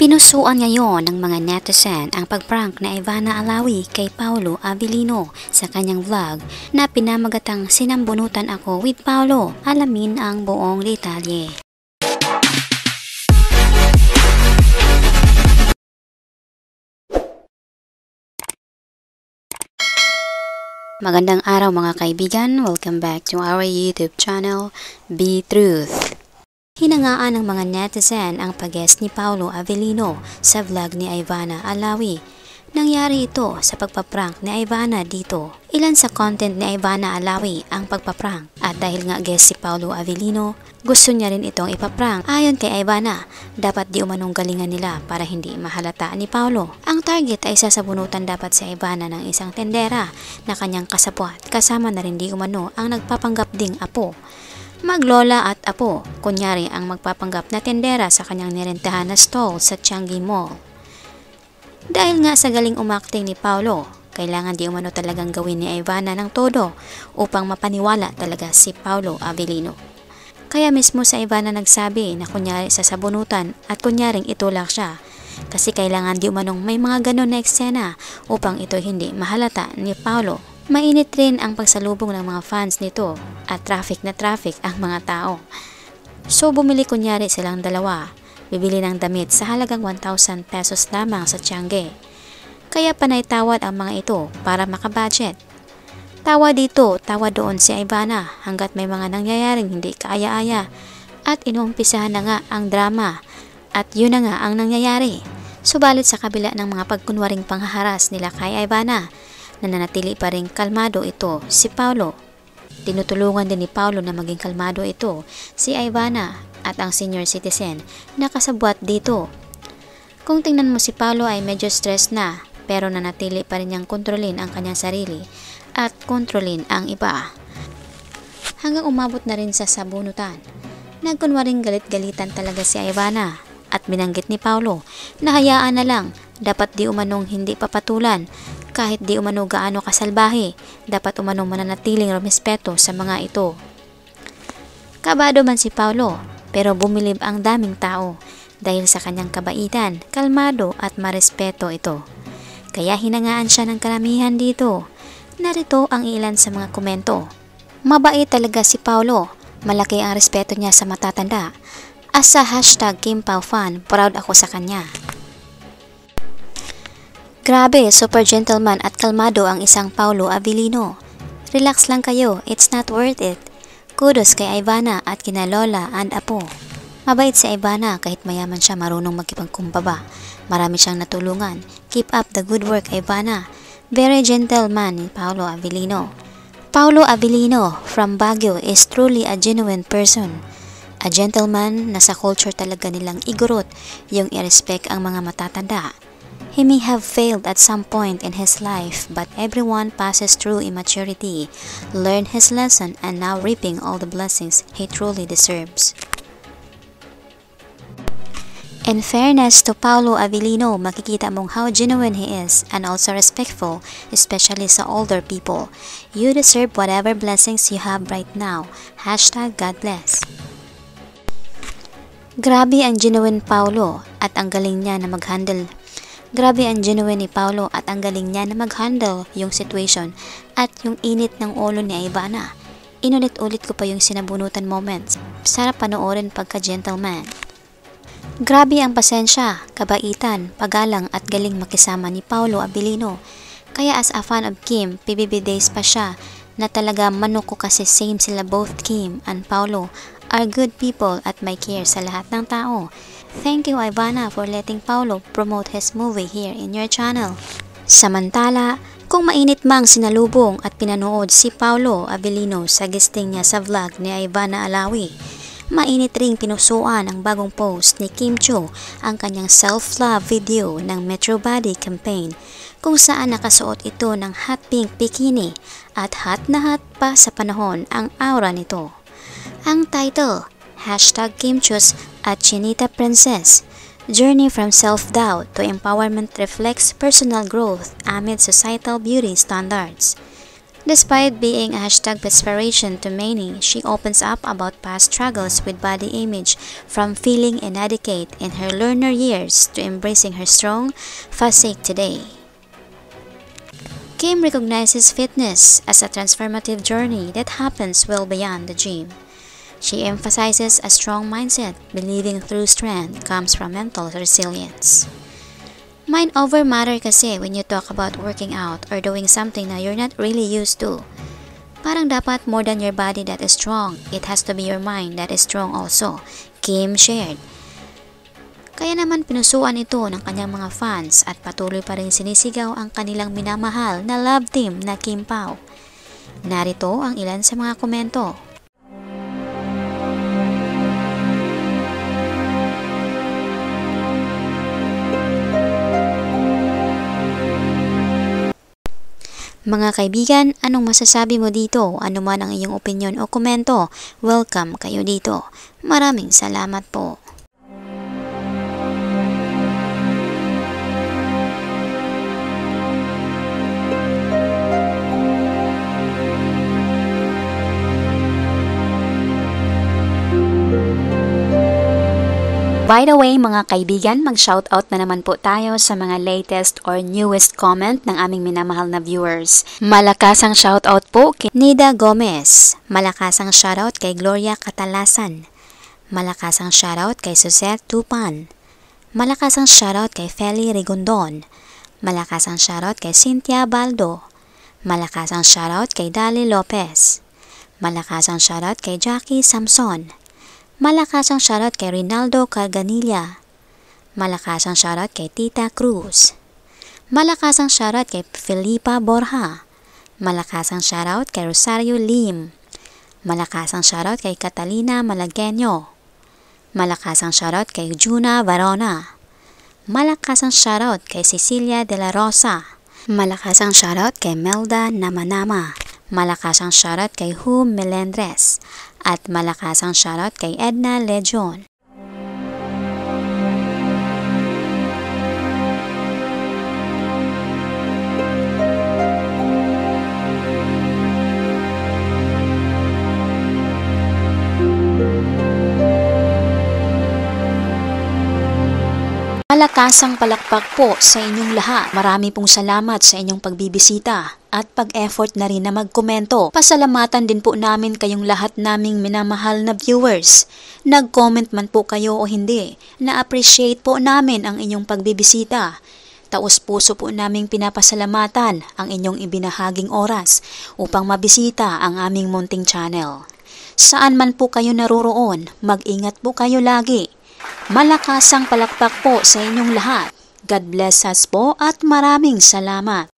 Pinusuan ngayon ng mga netizen ang pagprank na Ivana Alawi kay Paolo Abilino sa kanyang vlog na pinamagatang Sinambunutan Ako with Paolo. Alamin ang buong detalye. Magandang araw mga kaibigan, welcome back to our YouTube channel, Be Truth. Hinangaan ng mga netizen ang pag-guest ni Paolo Abilino sa vlog ni Ivana Alawi. Nangyari ito sa pagpaprank ni Ivana dito. Ilan sa content ni Ivana Alawi ang pagpaprank at dahil nga guest si Paolo Abilino, gusto niya rin itong ipaprank. Ayon kay Ivana, dapat di umanong galingan nila para hindi mahalata ni Paolo. Ang target ay sasabunutan dapat si Ivana ng isang tendera na kanyang kasabwat, kasama na rin di umano ang nagpapanggap ding apo. Maglola at apo, kunyari ang magpapanggap na tendera sa kanyang nirentahan na stall sa Changi Mall. Dahil nga sa galing umakting ni Paolo, kailangan di umano talagang gawin ni Ivana ng todo upang mapaniwala talaga si Paolo Abilino. Kaya mismo sa Ivana nagsabi na kunyari sasabunutan at kunyaring itulak siya kasi kailangan di umanong may mga ganon na eksena upang ito hindi mahalata ni Paolo. Mainit rin ang pagsalubong ng mga fans nito at traffic na traffic ang mga tao. So bumili kunyari silang dalawa, bibili ng damit sa halagang 1,000 pesos lamang sa Changi. Kaya panay tawad ang mga ito para makabudget. Tawa dito, tawa doon si Ivana hanggat may mga nangyayaring hindi kaaya-aya at inumpisahan na nga ang drama at yun na nga ang nangyayari. Subalit sa kabila ng mga pagkunwaring panghaharas nila kay Ivana, nananatili pa rin kalmado ito si Paolo. Tinutulungan din ni Paolo na maging kalmado ito si Ivana at ang senior citizen na kasabwat dito. Kung tingnan mo si Paolo ay medyo stress na pero nanatili pa rin niyang kontrolin ang kanyang sarili at kontrolin ang iba. Hanggang umabot na rin sa sabunutan. Nagkunwaring galit-galitan talaga si Ivana at binanggit ni Paolo na hayaan na lang, dapat di umanong hindi papatulan. Kahit di umano gaano kasalbahe, dapat umano mananatiling rumespeto sa mga ito. Kabado man si Paolo, pero bumilib ang daming tao dahil sa kanyang kabaitan, kalmado at marespeto ito. Kaya hinangaan siya ng karamihan dito. Narito ang ilan sa mga komento. Mabait talaga si Paolo, malaki ang respeto niya sa matatanda. As sa #KimPauFan, proud ako sa kanya. Grabe, super gentleman at kalmado ang isang Paolo Abilino. Relax lang kayo, it's not worth it. Kudos kay Ivana at kina Lola and Apo. Mabait si Ivana kahit mayaman siya, marunong magkipagkumbaba. Marami siyang natulungan. Keep up the good work, Ivana. Very gentleman ni Paolo Abilino. Paolo Abilino from Baguio is truly a genuine person. A gentleman na sa culture talaga nilang igurot yung i-respect ang mga matatanda. He may have failed at some point in his life, but everyone passes through immaturity, learned his lesson, and now reaping all the blessings he truly deserves. In fairness to Paolo Abilino, makikita mong how genuine he is and also respectful, especially sa older people. You deserve whatever blessings you have right now. #God bless. Grabe ang genuine Paolo at ang galing niya na mag-handle. Grabe ang genuine ni Paolo at ang galing niya na mag-handle yung situation at yung init ng ulo ni Ivana. Inulit-ulit ko pa yung sinabunutan moments. Sarap panoorin pagka-gentleman. Grabe ang pasensya, kabaitan, pagalang at galing makisama ni Paolo Abilino. Kaya as a fan of Kim, PBB days pa siya na talaga manok ko kasi same sila both Kim and Paolo are good people at may care sa lahat ng tao. Thank you Ivana for letting Paolo promote his movie here in your channel. Samantala, kung mainit mang sinalubong at pinanood si Paolo Abilino sa guesting niya sa vlog ni Ivana Alawi, mainit ring pinusuan ang bagong post ni Kim Chiu ang kanyang self-love video ng Metro Body campaign kung saan nakasuot ito ng hot pink bikini at hot na hot pa sa panahon ang aura nito. Ang title, #KimChiu's at Chinita Princess, Journey from Self-Doubt to Empowerment reflects personal growth amid societal beauty standards. Despite being a #inspiration to many, she opens up about past struggles with body image, from feeling inadequate in her learner years to embracing her strong physique today. Kim recognizes fitness as a transformative journey that happens well beyond the gym. She emphasizes a strong mindset, believing true strength comes from mental resilience. Mind over matter kasi when you talk about working out or doing something na you're not really used to. Parang dapat more than your body that is strong, it has to be your mind that is strong also, Kim shared. Kaya naman pinusuan ito ng kanyang mga fans at patuloy pa rin sinisigaw ang kanilang minamahal na love team na Kim Pao. Narito ang ilan sa mga komento. Mga kaibigan, anong masasabi mo dito? Ano man ang iyong opinion o komento, welcome kayo dito. Maraming salamat po. By the way mga kaibigan, mag-shoutout na naman po tayo sa mga latest or newest comment ng aming minamahal na viewers. Malakasang shoutout po kay Nida Gomez. Malakasang shoutout kay Gloria Catalasan. Malakasang shoutout kay Suzette Tupan. Malakasang shoutout kay Feli Rigondon. Malakasang shoutout kay Cynthia Baldo. Malakasang shoutout kay Dali Lopez. Malakasang shoutout kay Jackie Samson. Malakasang shoutout kay Rinaldo Carganilla. Malakasang shoutout kay Tita Cruz. Malakasang shoutout kay Felipa Borja. Malakasang shoutout kay Rosario Lim. Malakasang shoutout kay Catalina Malagueño. Malakasang shoutout kay Juna Varona. Malakasang shoutout kay Cecilia de la Rosa. Malakasang shoutout kay Melda Namanama. Malakasang shoutout kay Hum Melendres. At malakasang shoutout kay Edna Legion. Malakasang palakpak po sa inyong lahat. Marami pong salamat sa inyong pagbibisita at pag-effort na rin na magkomento. Pasalamatan din po namin kayong lahat naming minamahal na viewers. Nag-comment man po kayo o hindi, na-appreciate po namin ang inyong pagbibisita. Taos-puso po naming pinapasalamatan ang inyong ibinahaging oras upang mabisita ang aming munting channel. Saan man po kayo naroroon, mag-ingat po kayo lagi. Malakasang palakpak po sa inyong lahat. God bless us po at maraming salamat.